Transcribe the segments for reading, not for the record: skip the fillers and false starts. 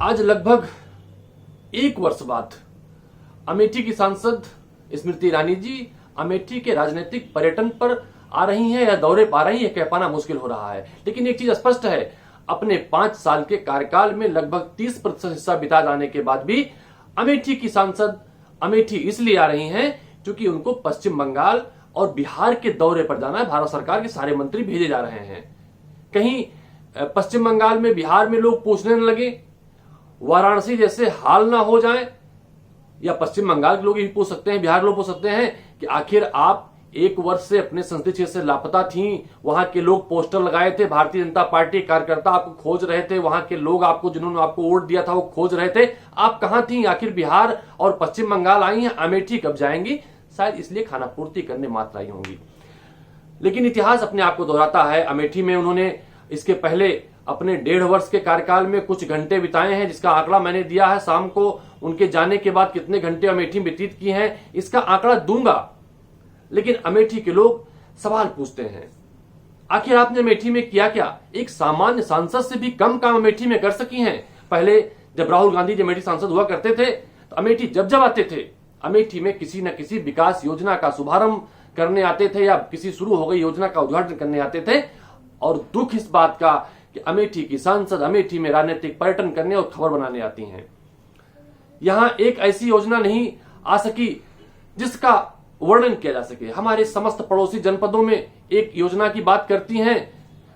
आज लगभग एक वर्ष बाद अमेठी की सांसद स्मृति ईरानी जी अमेठी के राजनीतिक पर्यटन पर आ रही हैं या दौरे पर आ रही हैं, कह पाना मुश्किल हो रहा है। लेकिन एक चीज स्पष्ट है, अपने 5 साल के कार्यकाल में लगभग 30% हिस्सा बिता जाने के बाद भी अमेठी की सांसद अमेठी इसलिए आ रही हैं क्योंकि उनको पश्चिम बंगाल और बिहार के दौरे पर जाना है। भारत सरकार के सारे मंत्री भेजे जा रहे हैं। कहीं पश्चिम बंगाल में, बिहार में लोग पूछने न लगे, वाराणसी जैसे हाल ना हो जाए, या पश्चिम बंगाल के लोग ही पूछ सकते हैं, बिहार लोग पूछ सकते हैं कि आखिर आप 1 वर्ष से अपने संसदीय क्षेत्र से लापता थी। वहां के लोग पोस्टर लगाए थे, भारतीय जनता पार्टी कार्यकर्ता आपको खोज रहे थे, वहां के लोग आपको, जिन्होंने आपको वोट दिया था, वो खोज रहे थे, आप कहां थी? आखिर बिहार और पश्चिम बंगाल आई हैं, अमेठी कब जाएंगी? शायद इसलिए खाना पूर्ति करने मात्र आई होंगी। लेकिन इतिहास अपने आप को दोहराता है। अमेठी में उन्होंने इसके पहले अपने 1.5 वर्ष के कार्यकाल में कुछ घंटे बिताए हैं, जिसका आंकड़ा मैंने दिया है। शाम को उनके जाने के बाद कितने घंटे अमेठी में व्यतीत किए हैं, इसका आंकड़ा दूंगा। लेकिन अमेठी के लोग सवाल पूछते हैं, आखिर आपने अमेठी में किया क्या? एक सामान्य सांसद से भी कम काम अमेठी में कर सकी हैं। पहले जब राहुल गांधी जी अमेठी सांसद हुआ करते थे तो अमेठी जब आते थे, अमेठी में किसी न किसी विकास योजना का शुभारंभ करने आते थे या किसी शुरू हो गई योजना का उद्घाटन करने आते थे। और दुख इस बात का कि अमेठी की सांसद अमेठी में राजनीतिक पर्यटन करने और खबर बनाने आती हैं। यहां एक ऐसी योजना नहीं आ सकी जिसका वर्णन किया जा सके। हमारे समस्त पड़ोसी जनपदों में एक योजना की बात करती हैं,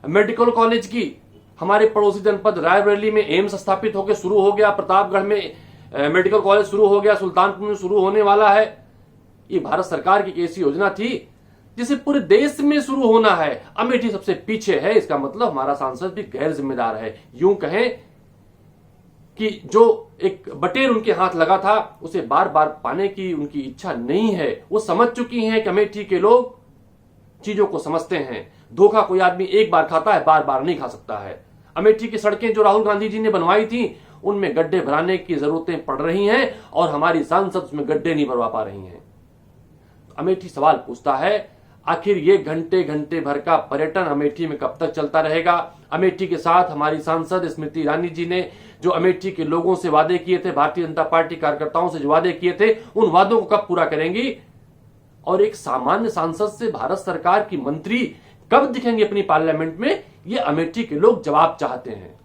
मेडिकल कॉलेज की। हमारे पड़ोसी जनपद रायबरेली में एम्स स्थापित होकर शुरू हो गया, प्रतापगढ़ में मेडिकल कॉलेज शुरू हो गया, सुल्तानपुर में शुरू होने वाला है। ये भारत सरकार की ऐसी योजना थी जिसे पूरे देश में शुरू होना है। अमेठी सबसे पीछे है, इसका मतलब हमारा सांसद भी गैर जिम्मेदार है। यूं कहें कि जो एक बटेर उनके हाथ लगा था उसे बार बार पाने की उनकी इच्छा नहीं है। वो समझ चुकी हैं कि अमेठी के लोग चीजों को समझते हैं। धोखा कोई आदमी एक बार खाता है, बार बार नहीं खा सकता है। अमेठी की सड़कें जो राहुल गांधी जी ने बनवाई थी, उनमें गड्ढे भराने की जरूरतें पड़ रही हैं और हमारी सांसद उसमें गड्ढे नहीं भरवा पा रही हैं। अमेठी सवाल पूछता है, आखिर ये घंटे घंटे भर का पर्यटन अमेठी में कब तक चलता रहेगा? अमेठी के साथ हमारी सांसद स्मृति ईरानी जी ने जो अमेठी के लोगों से वादे किए थे, भारतीय जनता पार्टी कार्यकर्ताओं से जो वादे किए थे, उन वादों को कब पूरा करेंगी? और एक सामान्य सांसद से भारत सरकार की मंत्री कब दिखेंगे अपनी पार्लियामेंट में? ये अमेठी के लोग जवाब चाहते हैं।